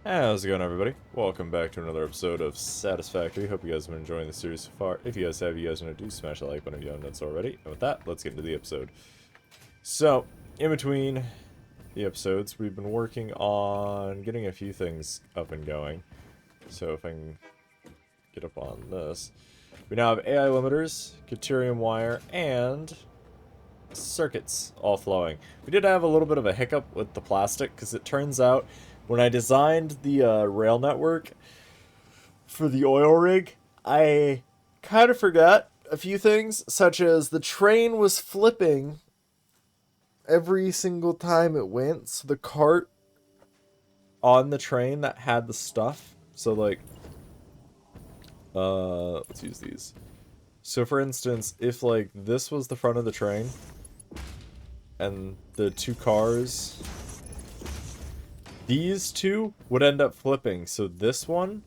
How's it going, everybody? Welcome back to another episode of Satisfactory. Hope you guys have been enjoying the series so far. If you guys have, you guys know to do smash a like button if you haven't done so already. And with that, let's get into the episode. So, in between the episodes, we've been working on getting a few things up and going. So if I can get up on this. We now have AI limiters, deuterium wire, and circuits all flowing. We did have a little bit of a hiccup with the plastic, because it turns out when I designed the rail network for the oil rig, I kind of forgot a few things, such as the train was flipping every single time it went. So the cart on the train that had the stuff, so like, let's use these. So for instance, if like this was the front of the train, and the two cars, these two would end up flipping. So this one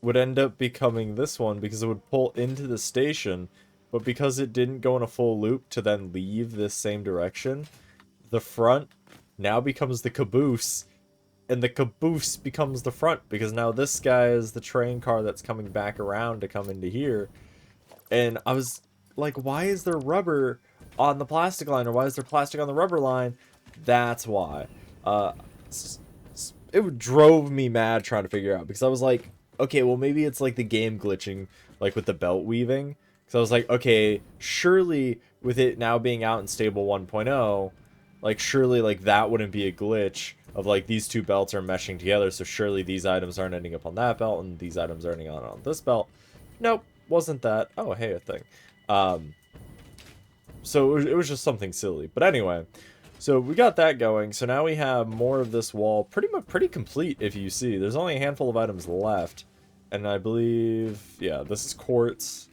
would end up becoming this one because it would pull into the station, but because it didn't go in a full loop to then leave this same direction, the front now becomes the caboose, and the caboose becomes the front, because now this guy is the train car that's coming back around to come into here. And I was like, why is there rubber on the plastic line, or why is there plastic on the rubber line? That's why. It drove me mad trying to figure out, because I was like, okay, well maybe it's like the game glitching, like with the belt weaving. Because I was like, okay, surely with it now being out in stable 1.0, like surely like that wouldn't be a glitch of like these two belts are meshing together, so surely these items aren't ending up on that belt and these items are ending up on this belt. Nope, wasn't that. Oh, hey, a thing. So it was just something silly. But anyway, so we got that going. So now we have more of this wall pretty complete, if you see. There's only a handful of items left. And I believe, yeah, this is quartz.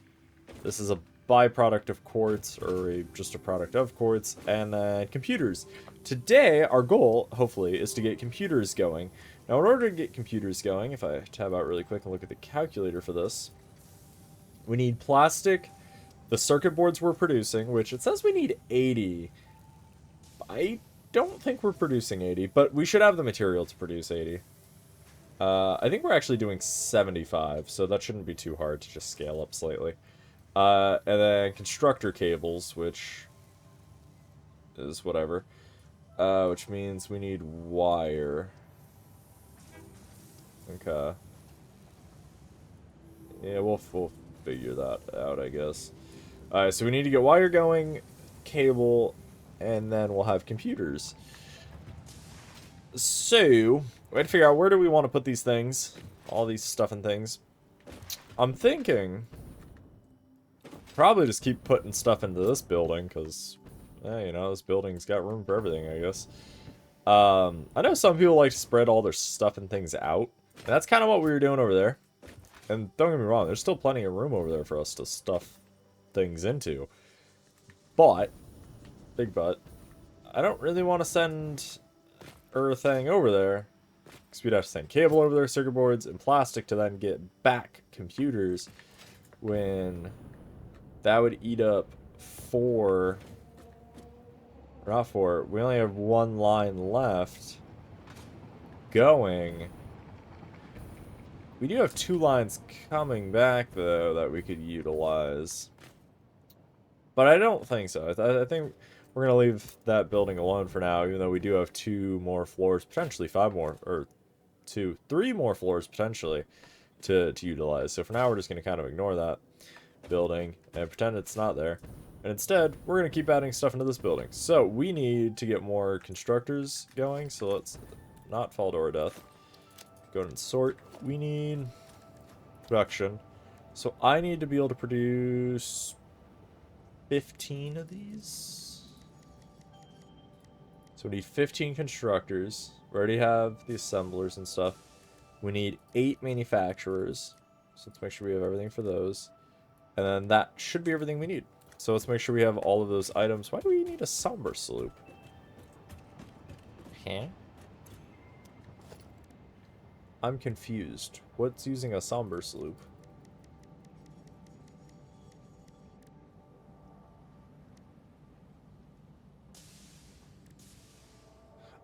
This is a byproduct of quartz, or just a product of quartz, and then computers. Today, our goal, hopefully, is to get computers going. Now, in order to get computers going, if I tab out really quick and look at the calculator for this, we need plastic, the circuit boards we're producing, which it says we need 80. I don't think we're producing 80, but we should have the material to produce 80. I think we're actually doing 75, so that shouldn't be too hard to just scale up slightly. And then constructor cables, which is whatever. Which means we need wire. Okay. Yeah, we'll figure that out, I guess. Alright, so we need to get wire going, cable, and then we'll have computers. So, we had to figure out where do we want to put these things. All these stuff and things. I'm thinking probably just keep putting stuff into this building, because, you know, this building's got room for everything, I guess. I know some people like to spread all their stuff and things out. And that's kind of what we were doing over there. And don't get me wrong, there's still plenty of room over there for us to stuff things into. But, big but, I don't really want to send everything over there, because we'd have to send cable over there, circuit boards, and plastic to then get back computers, when that would eat up four, or not four, we only have one line left going. We do have two lines coming back, though, that we could utilize. But I don't think so. I think we're going to leave that building alone for now, even though we do have two more floors, potentially five more, or three more floors, potentially, to utilize. So for now, we're just going to kind of ignore that building and pretend it's not there. And instead, we're going to keep adding stuff into this building. So we need to get more constructors going, so let's not fall to our death. Go and sort. We need production. So I need to be able to produce 15 of these. So we need 15 constructors. We already have the assemblers and stuff. We need 8 manufacturers. So let's make sure we have everything for those. And then that should be everything we need. So let's make sure we have all of those items. Why do we need a somber sloop? Huh? I'm confused. What's using a somber sloop?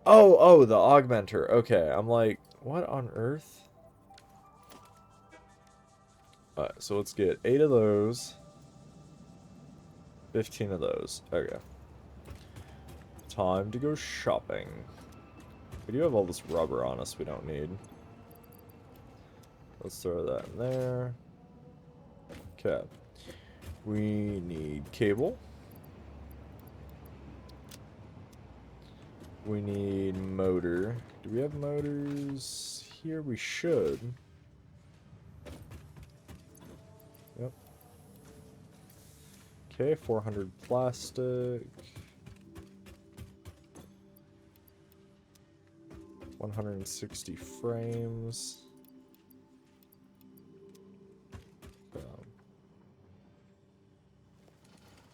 Oh, the augmenter. Okay, I'm like, what on earth? Alright, so let's get 8 of those. 15 of those. Okay. Time to go shopping. We do have all this rubber on us we don't need. Let's throw that in there. Okay. We need cable. We need motor. Do we have motors here? We should. Yep. Okay, 400 plastic. 160 frames.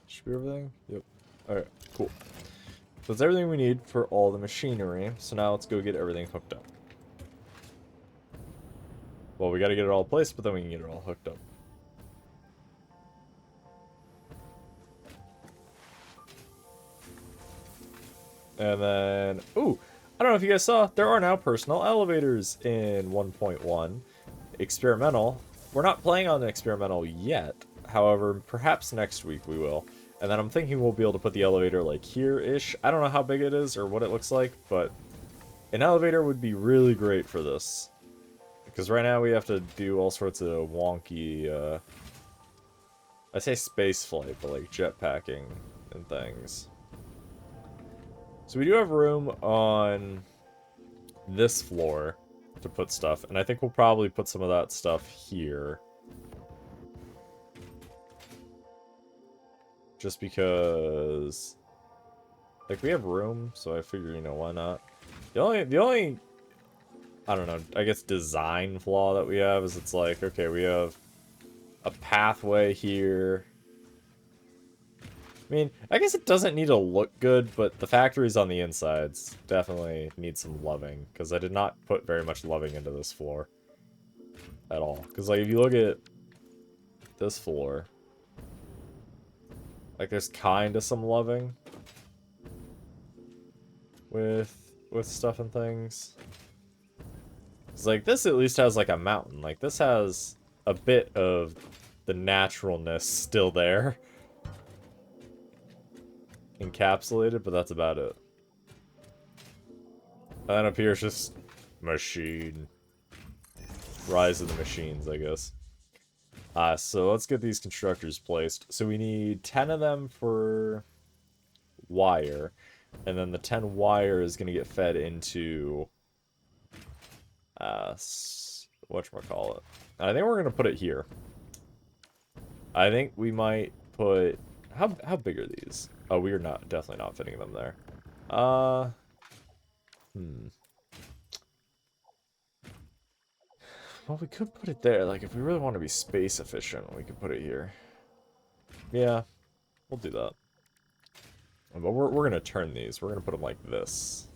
Should be everything? Yep. Alright, cool. So that's everything we need for all the machinery. So now let's go get everything hooked up. Well, we gotta get it all placed, but then we can get it all hooked up. And then, ooh, I don't know if you guys saw, there are now personal elevators in 1.1. Experimental. We're not playing on the experimental yet. However, perhaps next week we will. And then I'm thinking we'll be able to put the elevator like here-ish. I don't know how big it is or what it looks like, but an elevator would be really great for this. Because right now we have to do all sorts of wonky, I say space flight, but like jetpacking and things. So we do have room on this floor to put stuff, and I think we'll probably put some of that stuff here. Just because, like, we have room, so I figure, you know, why not? The only, I don't know, I guess design flaw that we have is it's like, okay, we have a pathway here. I mean, I guess it doesn't need to look good, but the factories on the insides definitely need some loving, because I did not put very much loving into this floor at all. Because, like, if you look at this floor, like, there's kind of some loving with stuff and things. It's like, this at least has, like, a mountain. Like, this has a bit of the naturalness still there. Encapsulated, but that's about it. And then up here is just machine. Rise of the machines, I guess. So let's get these constructors placed. So we need 10 of them for wire. And then the 10 wire is going to get fed into whatchamacallit. I think we're going to put it here. I think we might put... How big are these? Oh, we are not definitely not fitting them there. Well, we could put it there. Like, if we really want to be space efficient, we could put it here. Yeah, we'll do that. But we're going to turn these. We're going to put them like this.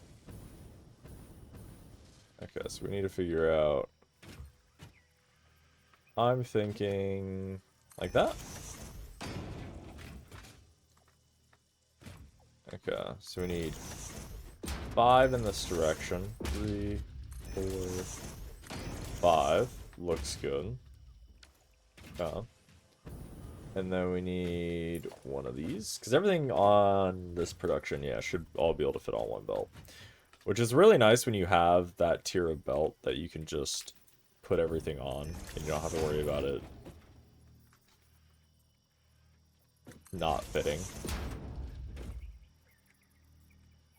Okay, so we need to figure out... I'm thinking... like that? Okay, so we need 5 in this direction. 3, 4, 5. Looks good. Okay. And then we need one of these. Because everything on this production, yeah, should all be able to fit on one belt. Which is really nice when you have that tier of belt that you can just put everything on. And you don't have to worry about it not fitting.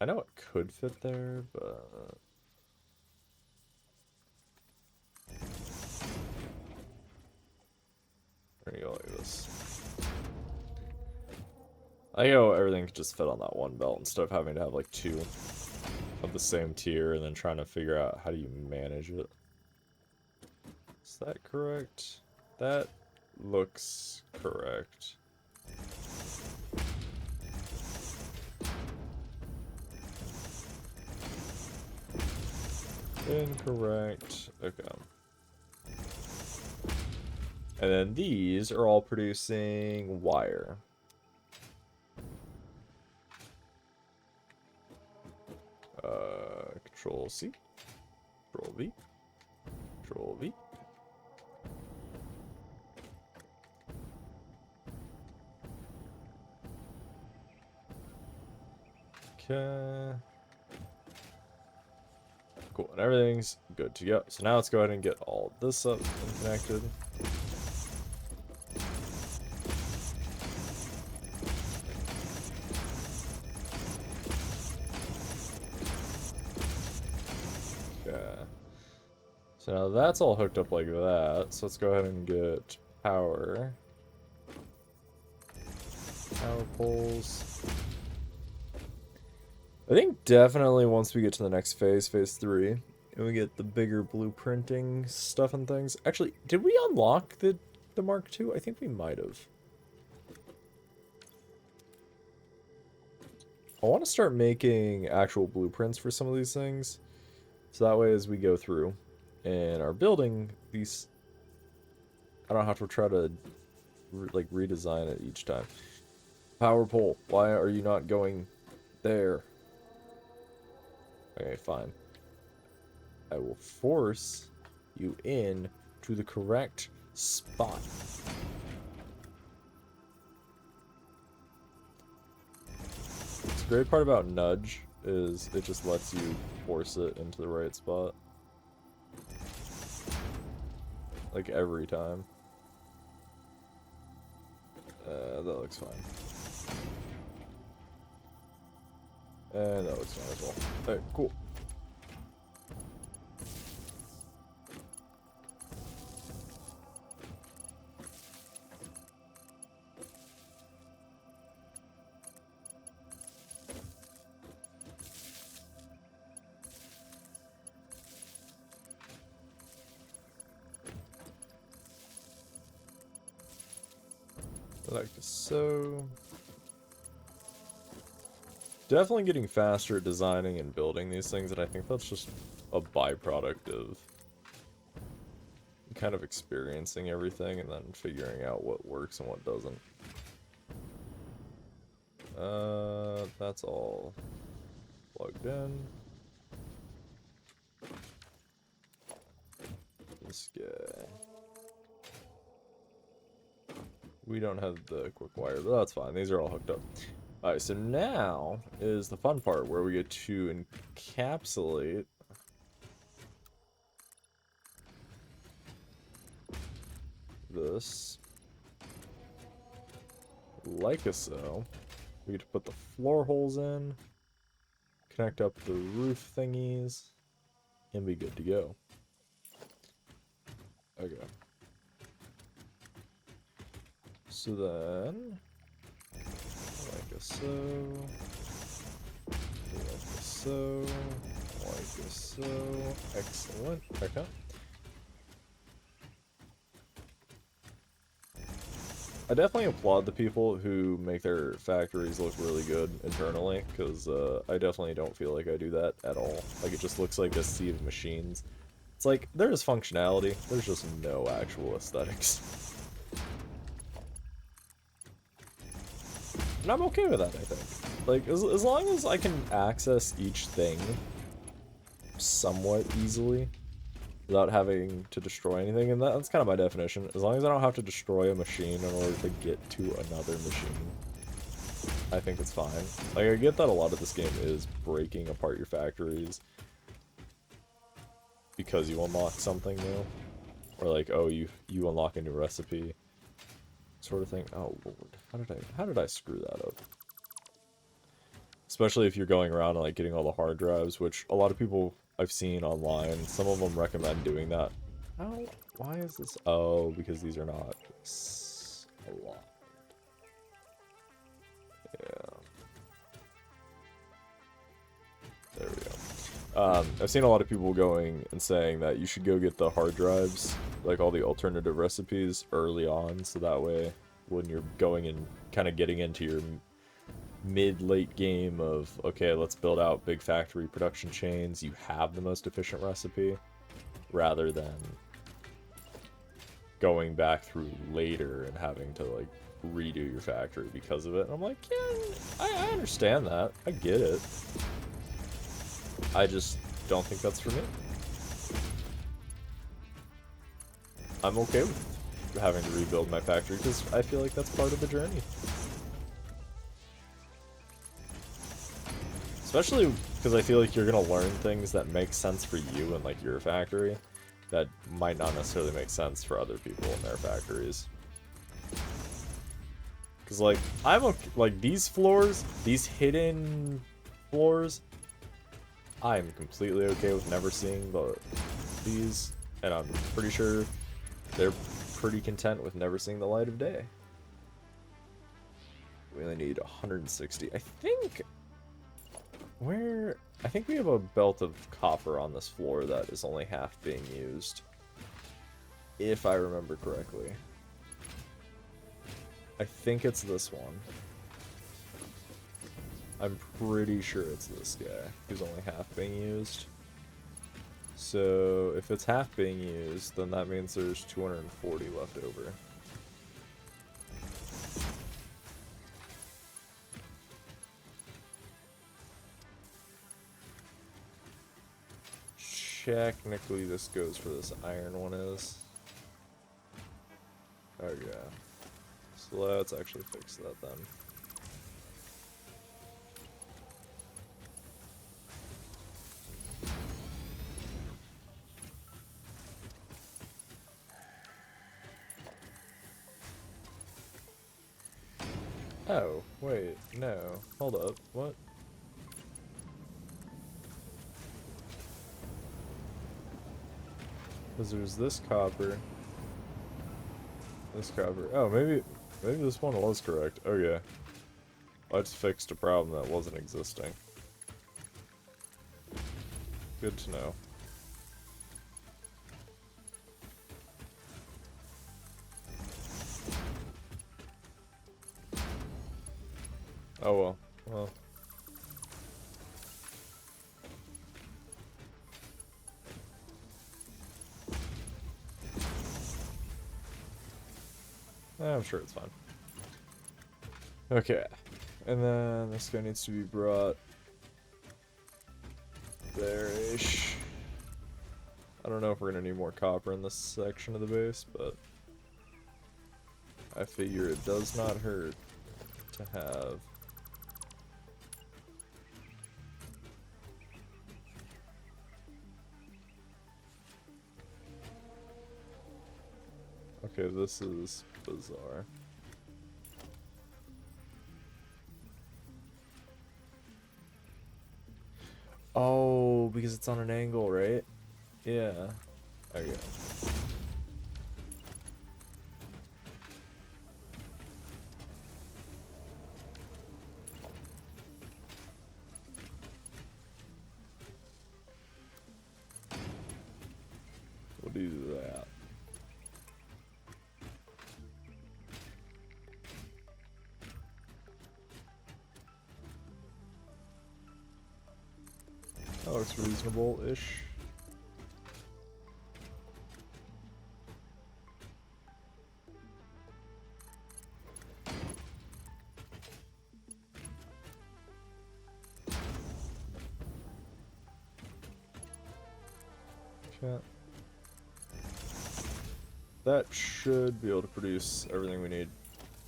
I know it could fit there, but... There you go, like this. I know everything could just fit on that one belt instead of having to have like 2 of the same tier and then trying to figure out how do you manage it. Is that correct? That looks correct. Incorrect. Okay. And then these are all producing wire. Control C. Control V. Control V. Okay. Cool, and everything's good to go. So now let's go ahead and get all this up and connected. Okay. So now that's all hooked up like that. So let's go ahead and get power. Power poles. I think definitely once we get to the next phase, phase 3, and we get the bigger blueprinting stuff and things. Actually, did we unlock the Mark II? I think we might have. I want to start making actual blueprints for some of these things. So that way as we go through and are building these, I don't have to try to like redesign it each time. Power pole, why are you not going there? Okay, fine. I will force you in to the correct spot. The great part about nudge is it just lets you force it into the right spot. Like every time. That looks fine. And that looks fine as well. Alright, cool. Like so. Definitely getting faster at designing and building these things, and I think that's just a byproduct of kind of experiencing everything and then figuring out what works and what doesn't. That's all plugged in. This guy. We don't have the quick wire, but that's fine. These are all hooked up. Alright, so now is the fun part where we get to encapsulate this like so. We get to put the floor holes in, connect up the roof thingies, and be good to go. Okay. So then, like so, like so, like so, excellent. Okay. I definitely applaud the people who make their factories look really good internally, because I definitely don't feel like I do that at all. Like, it just looks like a sea of machines. It's like, there's functionality, there's just no actual aesthetics. And I'm okay with that, I think. Like, as long as I can access each thing somewhat easily, without having to destroy anything, and that's kind of my definition. As long as I don't have to destroy a machine in order to get to another machine, I think it's fine. Like, I get that a lot of this game is breaking apart your factories because you unlock something new, or like, oh, you unlock a new recipe, sort of thing. Oh lord, how did I screw that up? Especially if you're going around and like getting all the hard drives, which a lot of people I've seen online, some of them recommend doing that. How? Why is this? Oh, because these are not aligned. Yeah. There we go. I've seen a lot of people going and saying that you should go get the hard drives, like all the alternative recipes, early on, so that way when you're going and kind of getting into your mid-late game of, okay, let's build out big factory production chains, you have the most efficient recipe, rather than going back through later and having to like redo your factory because of it. And I'm like, yeah, I understand that, I get it. I just don't think that's for me. I'm okay with having to rebuild my factory because I feel like that's part of the journey. Especially because I feel like you're gonna learn things that make sense for you in like your factory that might not necessarily make sense for other people in their factories. Because like like these floors, these hidden floors, I'm completely okay with never seeing these, and I'm pretty sure they're pretty content with never seeing the light of day. We only need 160. I think we have a belt of copper on this floor that is only half being used, if I remember correctly. I think it's this one. I'm pretty sure it's this guy who's only half being used. So if it's half being used, then that means there's 240 left over. Technically, this goes for this iron one is. Oh yeah. So let's actually fix that then. Oh, wait, no. Hold up, what? Because there's this copper. This copper. Oh, maybe this one was correct. Oh yeah. I just fixed a problem that wasn't existing. Good to know. Oh well. Well. I'm sure it's fine. Okay. And then this guy needs to be brought there-ish. I don't know if we're gonna need more copper in this section of the base, but I figure it does not hurt to have. Okay, this is bizarre. Oh, because it's on an angle, right? Yeah. There you go. We'll do that. That looks reasonable-ish. Okay. That should be able to produce everything we need.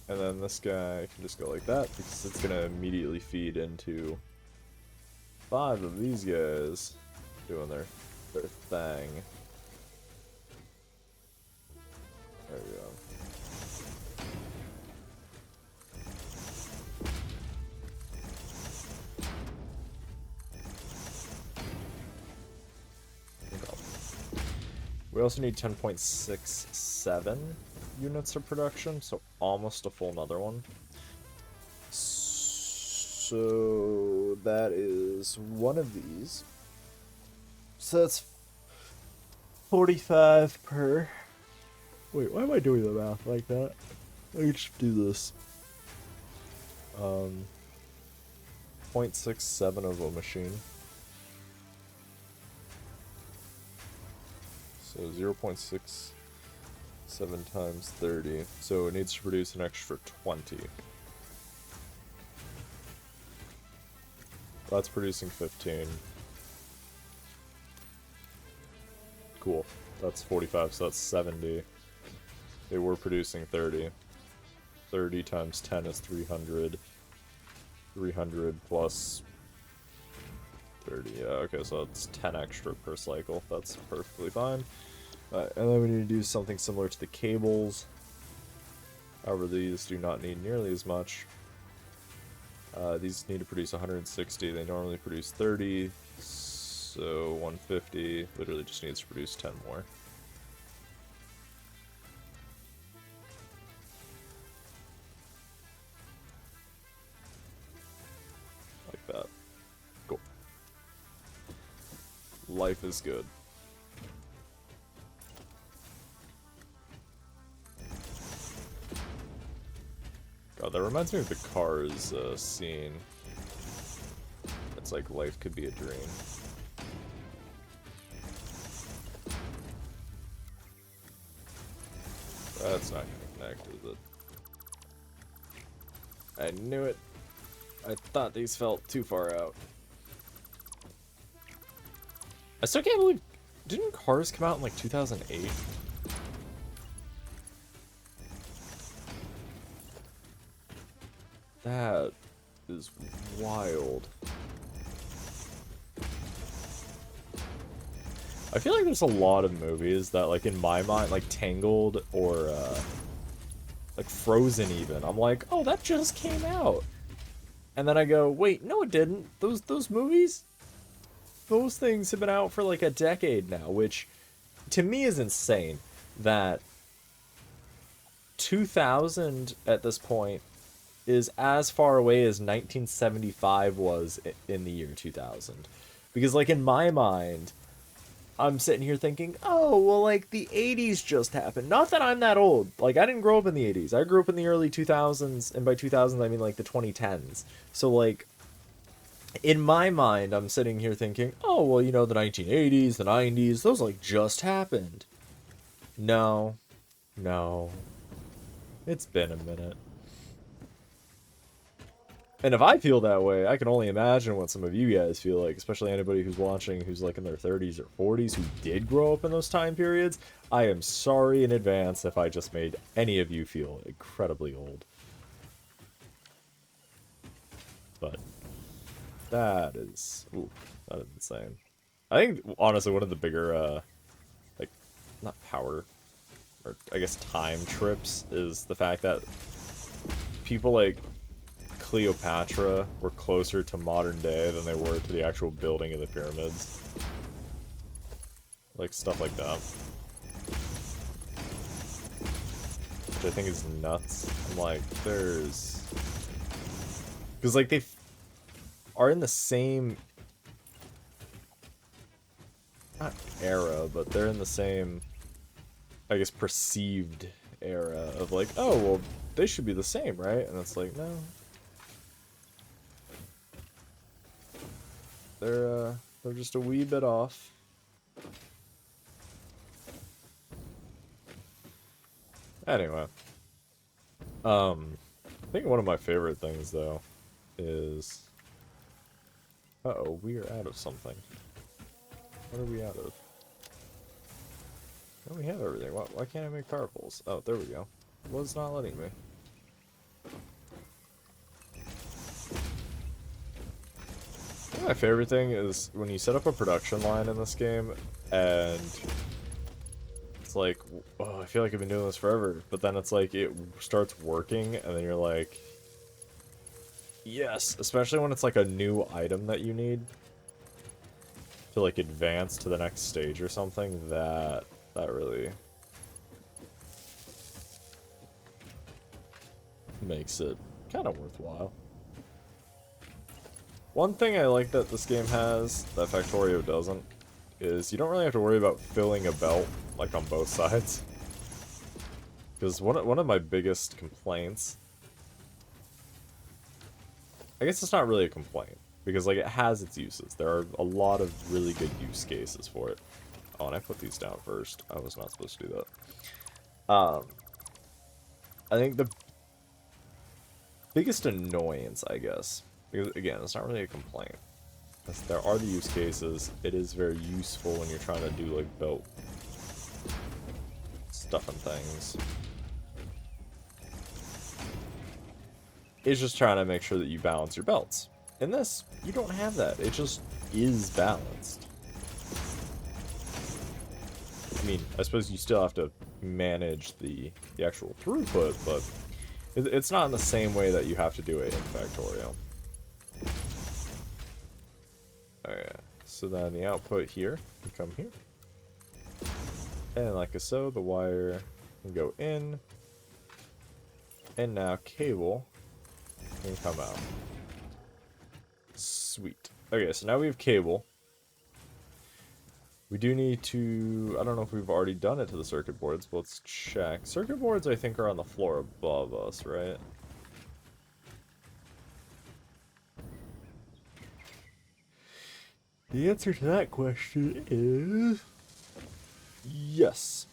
And then this guy can just go like that, because it's going to immediately feed into 5 of these guys doing their thing. There we go. We also need 10.67 units of production, so almost a full another one. So that is one of these. So that's 45 per. Wait, why am I doing the math like that? Let me just do this. 0.67 of a machine. So 0.67 times 30. So it needs to produce an extra 20. That's producing 15. Cool. That's 45, so that's 70. They were producing 30. 30 times 10 is 300. 300 plus 30. Yeah, okay, so it's 10 extra per cycle. That's perfectly fine. And then we need to do something similar to the cables. However, these do not need nearly as much. These need to produce 160. They normally produce 30. So 150 literally just needs to produce 10 more. Like that. Cool. Life is good. God, that reminds me of the Cars scene. It's like life could be a dream. That's not gonna connect, is it? I knew it. I thought these felt too far out. I still can't believe... Didn't Cars come out in like 2008? That is wild. I feel like there's a lot of movies that, like, in my mind, like Tangled or, like Frozen even, I'm like, oh, that just came out. And then I go, wait, no it didn't. Those movies, those things have been out for like a decade now, which to me is insane that 2000 at this point is as far away as 1975 was in the year 2000. Because, like, in my mind, I'm sitting here thinking, oh, well, like, the 80s just happened. Not that I'm that old. Like, I didn't grow up in the 80s. I grew up in the early 2000s, and by 2000s, I mean, like, the 2010s. So, like, in my mind, I'm sitting here thinking, oh, well, you know, the 1980s, the 90s, those, like, just happened. No. No. It's been a minute. And if I feel that way, I can only imagine what some of you guys feel like, especially anybody who's watching who's like in their 30s or 40s who did grow up in those time periods. I am sorry in advance if I just made any of you feel incredibly old. But that is insane. I think, honestly, one of the bigger, like, not power, or I guess time trips is the fact that people like Cleopatra were closer to modern day than they were to the actual building of the pyramids. Like, stuff like that. Which I think is nuts. I'm like, there's... Because, like, they are in the same... not era, but they're in the same, I guess, perceived era of, like, oh, well, they should be the same, right? And it's like, no. They're just a wee bit off. Anyway. I think one of my favorite things, though, is... Uh-oh, we are out of something. What are we out of? Oh, we have everything. Why can't I make power poles? Oh, there we go. Well, it's not letting me. My favorite thing is when you set up a production line in this game, and it's like, oh, I feel like I've been doing this forever, but then it's like, it starts working, and then you're like, yes, especially when it's like a new item that you need to like advance to the next stage or something, that really makes it kind of worthwhile. One thing I like that this game has, that Factorio doesn't, is you don't really have to worry about filling a belt, like, on both sides. Because one of my biggest complaints... I guess it's not really a complaint, because, like, it has its uses. There are a lot of really good use cases for it. Oh, and I put these down first. I was not supposed to do that. I think the biggest annoyance, I guess... Because, again, it's not really a complaint. There are the use cases. It is very useful when you're trying to do, like, belt stuffing things. It's just trying to make sure that you balance your belts. In this, you don't have that. It just is balanced. I mean, I suppose you still have to manage the actual throughput, but it's not in the same way that you have to do it in Factorio. Alright, so then the output here can come here. And like so, the wire can go in. And now cable can come out. Sweet. Okay, so now we have cable. We do need to... I don't know if we've already done it to the circuit boards, but let's check. Circuit boards, I think, are on the floor above us, right? The answer to that question is... yes.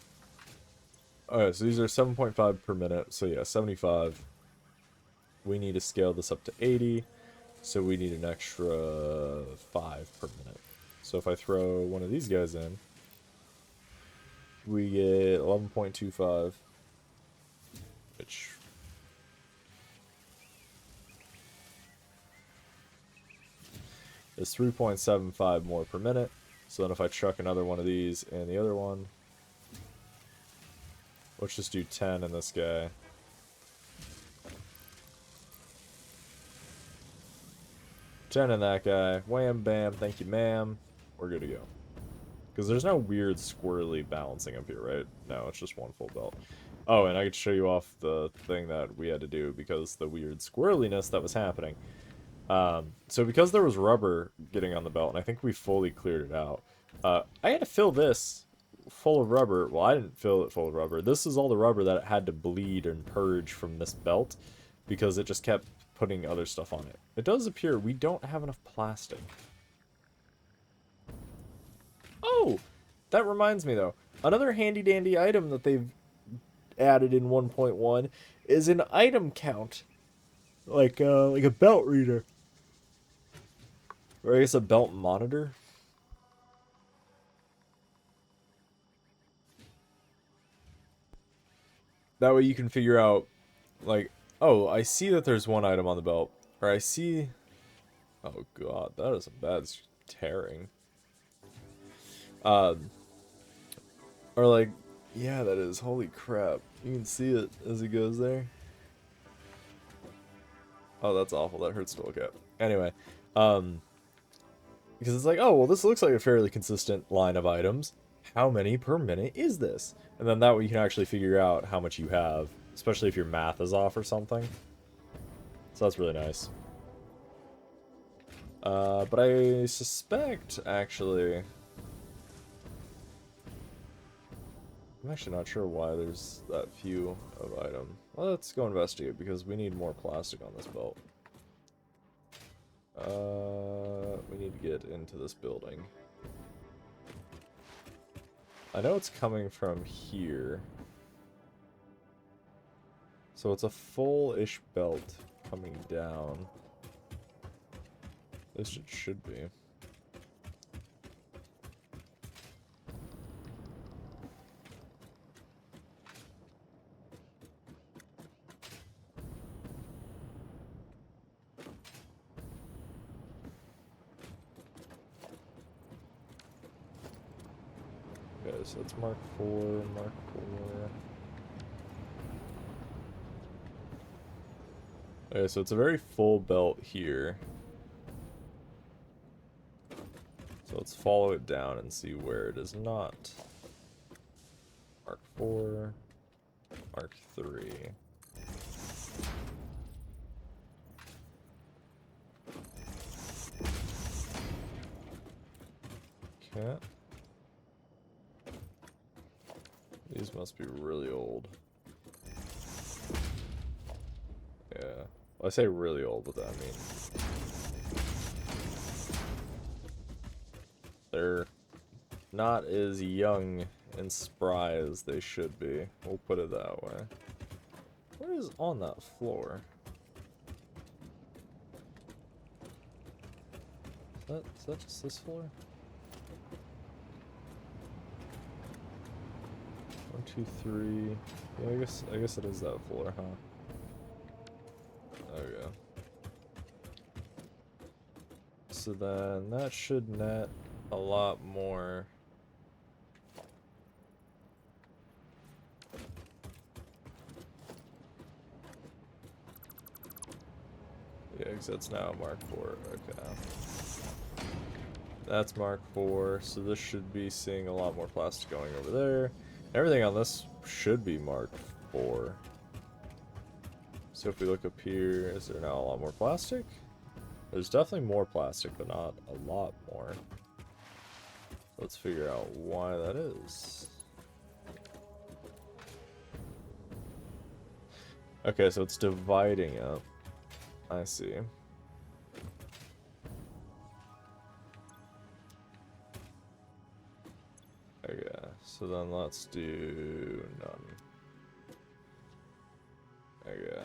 Alright, so these are 7.5 per minute. So yeah, 75. We need to scale this up to 80. So we need an extra 5 per minute. So if I throw one of these guys in, we get 11.25, which is 3.75 more per minute. So then if I chuck another one of these and the other one, let's just do 10 in this guy. Ten in that guy. Wham, bam, thank you, ma'am. We're good to go. Because there's no weird squirrely balancing up here, right? No, it's just one full belt. Oh, and I could show you off the thing that we had to do because the weird squirreliness that was happening. So because there was rubber getting on the belt, and I think we fully cleared it out, I had to fill this full of rubber. Well, I didn't fill it full of rubber. This is all the rubber that it had to bleed and purge from this belt because it just kept putting other stuff on it. It does appear we don't have enough plastic. Oh! That reminds me, though. Another handy-dandy item that they've added in 1.1 is an item count. Like a belt reader. Or I guess a belt monitor. That way you can figure out, like, oh, I see that there's one item on the belt. Or I see... oh god, that is a bad tearing. Or like, yeah, that is. Holy crap. You can see it as it goes there. Oh, that's awful. That hurts to look at. Anyway, because it's like, oh, well, this looks like a fairly consistent line of items. How many per minute is this? And then that way you can actually figure out how much you have, especially if your math is off or something. So that's really nice. But I suspect, actually... I'm actually not sure why there's that few of item. Well, let's go investigate, because we need more plastic on this belt. We need to get into this building. I know it's coming from here. So it's a full-ish belt coming down. This it should be. Okay, so that's Mark 4, Mark 4. Okay, so it's a very full belt here. So let's follow it down and see where it is not. Mark 4, Mark 3. Okay. These must be really old. Yeah. Well, I say really old, what that means. They're not as young and spry as they should be. We'll put it that way. What is on that floor? Is that just this floor? 1, 2, 3. Yeah, I guess it is that floor, huh? There we go. So then that should net a lot more. Yeah, because that's now Mark 4. Okay. That's Mark 4, so this should be seeing a lot more plastic going over there. Everything on this should be Mark 4. So if we look up here, is there now a lot more plastic? There's definitely more plastic, but not a lot more. Let's figure out why that is. Okay, so it's dividing up. I see. Okay, so then let's do none. Okay.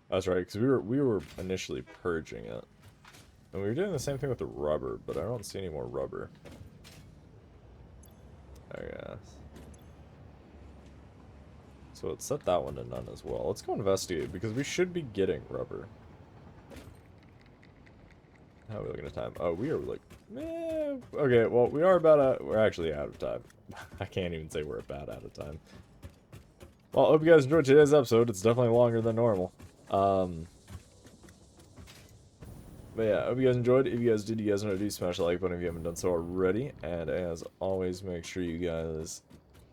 That's right, because we were initially purging it. And we were doing the same thing with the rubber, but I don't see any more rubber. Okay. So let's set that one to none as well. Let's go investigate, because we should be getting rubber. How are we looking at time? Oh, we are like, okay, well, we're actually out of time. I can't even say we're about out of time. Well, I hope you guys enjoyed today's episode. It's definitely longer than normal. But yeah, I hope you guys enjoyed. If you guys did, you guys know to do, smash the like button if you haven't done so already. And as always, make sure you guys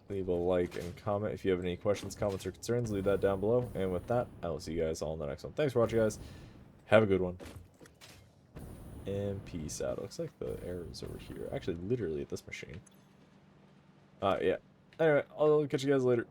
leave a like and comment. If you have any questions, comments, or concerns, leave that down below. And with that, I will see you guys all in the next one. Thanks for watching, guys. Have a good one. And peace out. It looks like the error is over here. Actually, literally at this machine. Yeah. Anyway, I'll catch you guys later.